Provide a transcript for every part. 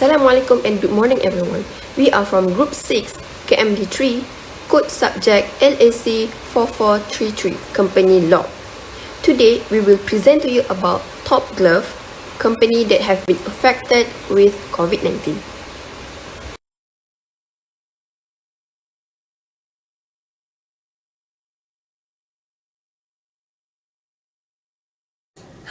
Assalamualaikum and good morning everyone. We are from Group 6, KMD3, code subject LAC 4433, Company Law. Today, we will present to you about Top Glove, company that have been affected with COVID-19.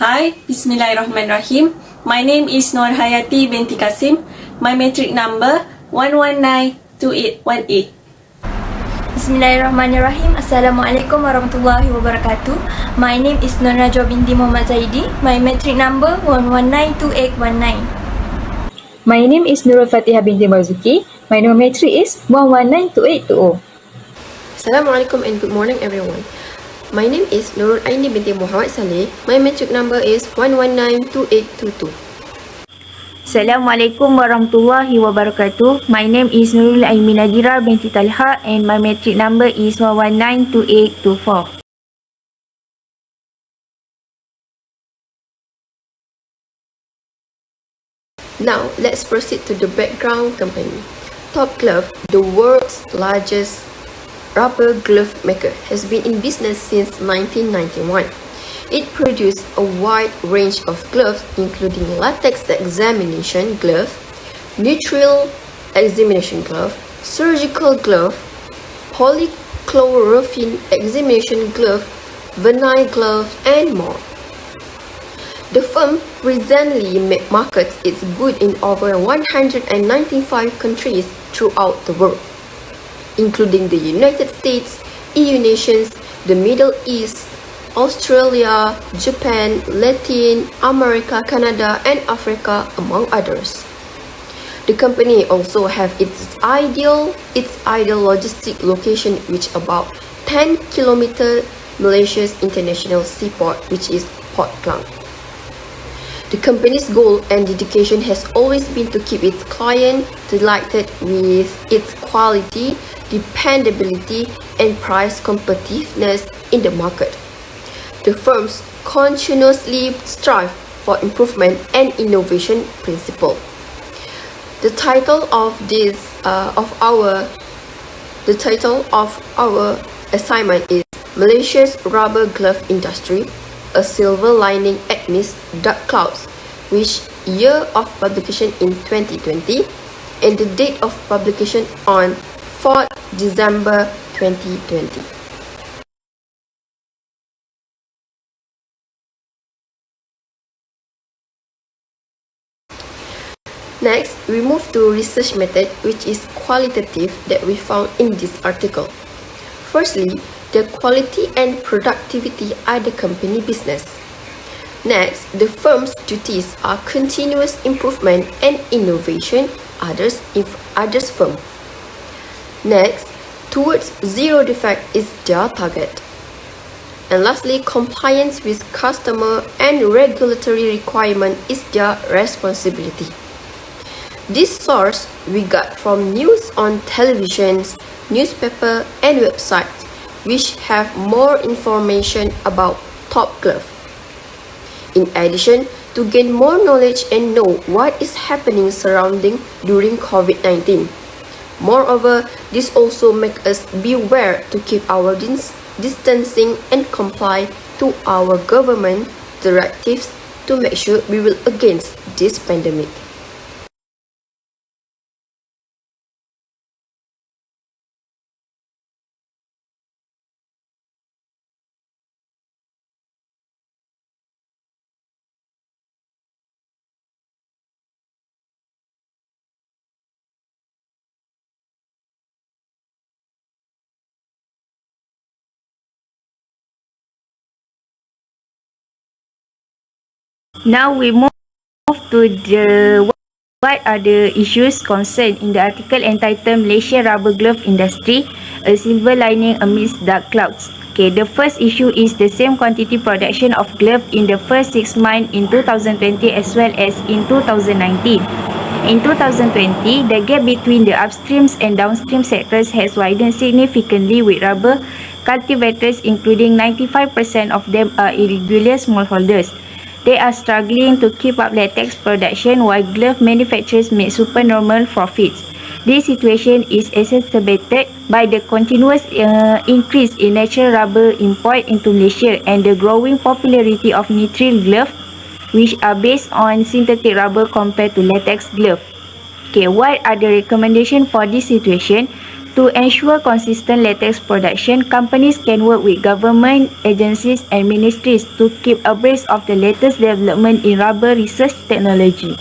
Hi, Bismillahirrahmanirrahim. My name is Nur Hayati binti Kasim. My matric number 1192818. Bismillahirrahmanirrahim. Assalamualaikum warahmatullahi wabarakatuh. My name is Nur Najwa binti Muhammad Zaidi. My matric number 1192819. My name is Nurul Fatihah binti Marzuki. My number matric is 1192820. Assalamualaikum and good morning everyone. My name is Nurul Aini binti Muhammad Saleh. My matric number is 1192822. Assalamualaikum warahmatullahi wabarakatuh. My name is Nurul Aimi Nadira binti Talha and my matric number is 1192824. Now, let's proceed to the background company. Top Glove, the world's largest rubber glove maker, has been in business since 1991. It produced a wide range of gloves including latex examination glove, neutral examination glove, surgical glove, polychlorophene examination glove, vinyl glove, and more. The firm presently markets its goods in over 195 countries throughout the world, including the United States, EU nations, the Middle East, Australia, Japan, Latin America, Canada, and Africa, among others. The company also have its ideal logistic location, which about 10 km Malaysia's international seaport, which is Port Klang. The company's goal and dedication has always been to keep its client delighted with its quality, dependability, and price competitiveness in the market. The firms continuously strive for improvement and innovation principle. The title of our assignment is Malaysia's Rubber Glove Industry, a silver lining amidst dark clouds, which year of publication in 2020 and the date of publication on 4th December 2020. Next, we move to research method, which is qualitative, that we found in this article. Firstly, the quality and productivity are the company business. Next, the firm's duties are continuous improvement and innovation others firm. Next, towards zero defect is their target. And lastly, compliance with customer and regulatory requirement is their responsibility. This source we got from news on televisions, newspaper, and websites, which have more information about Top Glove. In addition, to gain more knowledge and know what is happening surrounding during COVID-19. Moreover, this also makes us beware to keep our distancing and comply to our government directives to make sure we will against this pandemic. Now we move to the what are the issues concerned in the article entitled Malaysia Rubber Glove Industry, a silver lining amidst dark clouds. Okay, the first issue is the same quantity production of glove in the first 6 months in 2020 as well as in 2019. In 2020, the gap between the upstream and downstream sectors has widened significantly, with rubber cultivators, including 95% of them are irregular smallholders. They are struggling to keep up latex production while glove manufacturers make supernormal profits. This situation is exacerbated by the continuous increase in natural rubber import into Malaysia and the growing popularity of nitrile gloves, which are based on synthetic rubber compared to latex gloves. Okay, what are the recommendations for this situation? To ensure consistent latex production, companies can work with government agencies and ministries to keep abreast of the latest development in rubber research technology.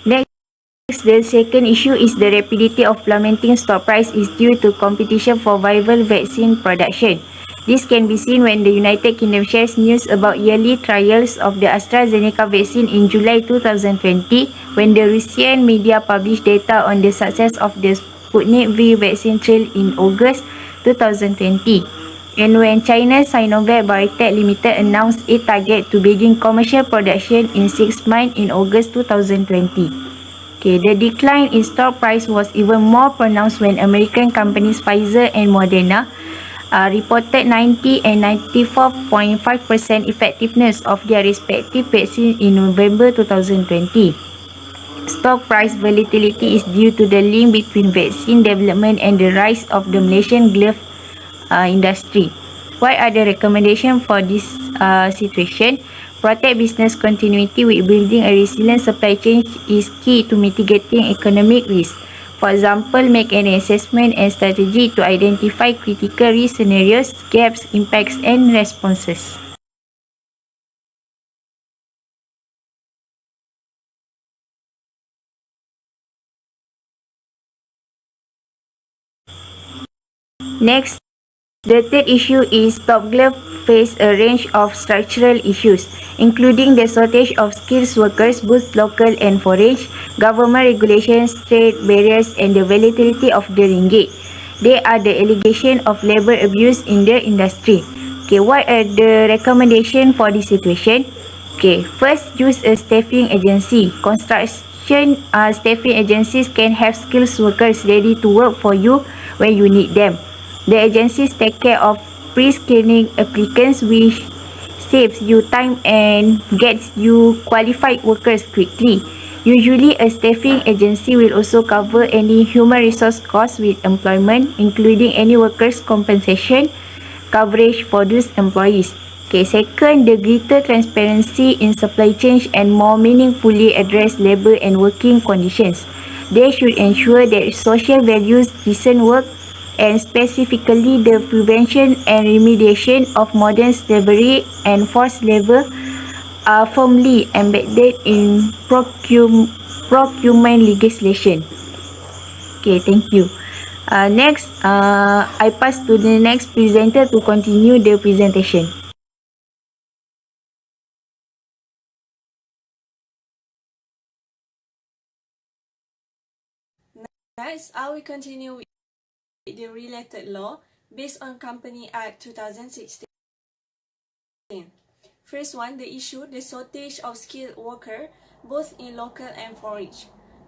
Next, the second issue is the rapidity of plummeting stock price is due to competition for viable vaccine production. This can be seen when the United Kingdom shares news about yearly trials of the AstraZeneca vaccine in July 2020, when the Russian media published data on the success of the Sputnik V vaccine trial in August 2020. And when China's Sinovac Biotech Limited announced its target to begin commercial production in 6 months in August 2020. Okay, the decline in stock price was even more pronounced when American companies Pfizer and Moderna reported 90 and 94.5% effectiveness of their respective vaccines in November 2020. Stock price volatility is due to the link between vaccine development and the rise of the Malaysian glove industry. What are the recommendations for this situation? Protect business continuity with building a resilient supply chain is key to mitigating economic risk. For example, make an assessment and strategy to identify critical risk scenarios, gaps, impacts, and responses. Next, the third issue is Top Glove face a range of structural issues, including the shortage of skilled workers, both local and foreign, government regulations, trade barriers, and the volatility of the ringgit. They are the allegation of labor abuse in the industry. Okay, what are the recommendations for this situation? Okay, first, use a staffing agency. Construction staffing agencies can have skilled workers ready to work for you when you need them. The agencies take care of pre-screening applicants, which saves you time and gets you qualified workers quickly. Usually, a staffing agency will also cover any human resource costs with employment, including any workers' compensation coverage for those employees. Okay, second, the greater transparency in supply chain and more meaningfully address labor and working conditions. They should ensure that social values, decent work, and specifically the prevention and remediation of modern slavery and forced labor are firmly embedded in procurement legislation. Okay, thank you. Next, I pass to the next presenter to continue the presentation. Next, I will continue with the related law based on Company Act 2016. First one, the issue, the shortage of skilled worker, both in local and foreign.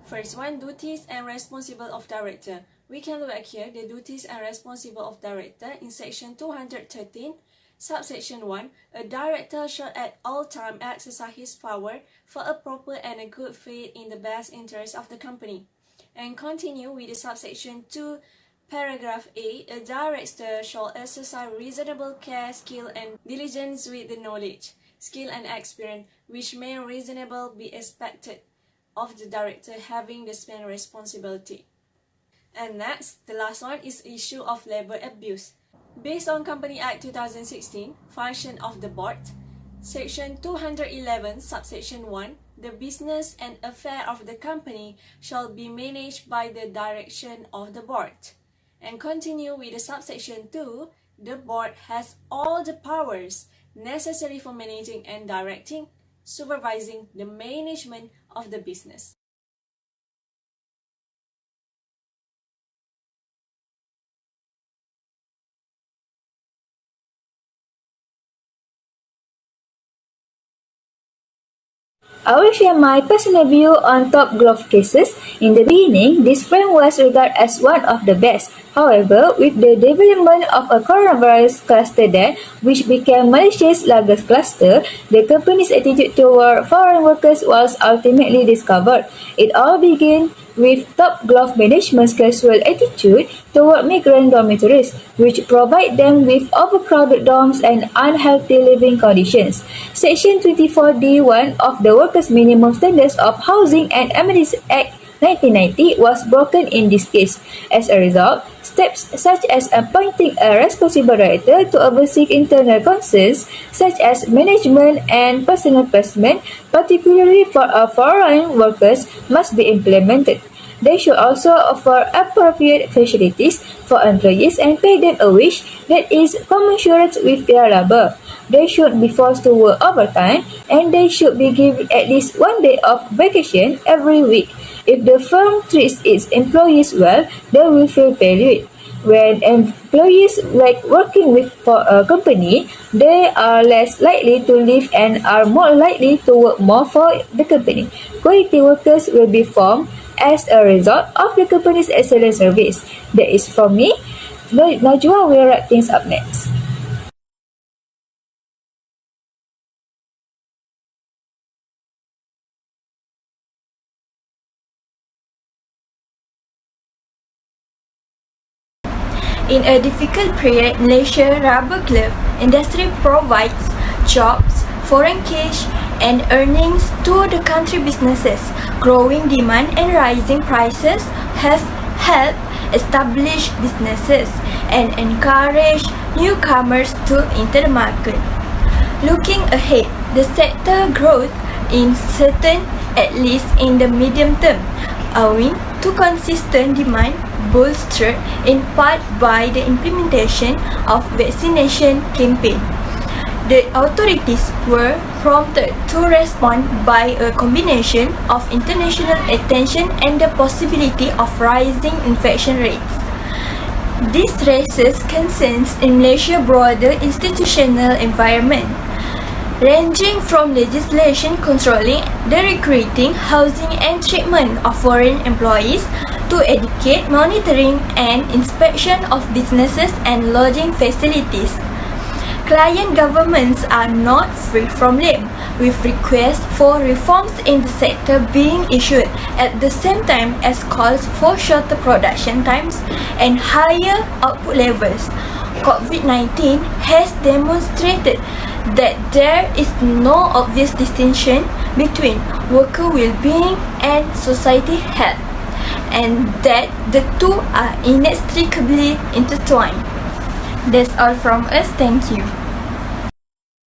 First one, duties and responsible of director. We can look at here the duties and responsible of director in section 213, subsection 1. A director shall at all time exercise his power for a proper and a good faith in the best interest of the company. And continue with the subsection 2, paragraph A. A director shall exercise reasonable care, skill, and diligence with the knowledge, skill, and experience which may reasonably be expected of the director having the same responsibility. And next, the last one is issue of labor abuse. Based on Company Act 2016, function of the board, section 211, subsection 1, the business and affair of the company shall be managed by the direction of the board. And continue with the subsection 2, the board has all the powers necessary for managing and directing, supervising the management of the business. I will share my personal view on Top Glove cases. In the beginning, this firm was regarded as one of the best. However, with the development of a coronavirus cluster there, which became Malaysia's largest cluster, the company's attitude toward foreign workers was ultimately discovered. It all began with Top Glove management's casual attitude toward migrant dormitories, which provide them with overcrowded dorms and unhealthy living conditions. Section 24D1 of the Workers' Minimum Standards of Housing and Amenities Act 1990 was broken in this case. As a result, steps such as appointing a responsible director to oversee internal concerns such as management and personnel placement, particularly for foreign workers, must be implemented. They should also offer appropriate facilities for employees and pay them a wage that is commensurate with their labor. They should be forced to work overtime, and they should be given at least 1 day of vacation every week. If the firm treats its employees well, they will feel valued. When employees like working with for a company, they are less likely to leave and are more likely to work more for the company. Quality workers will be formed as a result of the company's excellent service. That is from me. Najwa will wrap things up next. In a difficult period, Malaysia rubber glove industry provides jobs, foreign cash, and earnings to the country businesses. Growing demand and rising prices have helped establish businesses and encourage newcomers to enter the market. Looking ahead, the sector growth is certain, at least in the medium term, owing to consistent demand bolstered in part by the implementation of vaccination campaign. The authorities were prompted to respond by a combination of international attention and the possibility of rising infection rates. This raises concerns in Malaysia's broader institutional environment, ranging from legislation controlling the recruiting, housing and treatment of foreign employees to educate, monitoring and inspection of businesses and lodging facilities. Client governments are not free from blame, with requests for reforms in the sector being issued at the same time as calls for shorter production times and higher output levels. COVID-19 has demonstrated that there is no obvious distinction between worker well-being and society health, and that the two are inextricably intertwined. That's all from us. Thank you.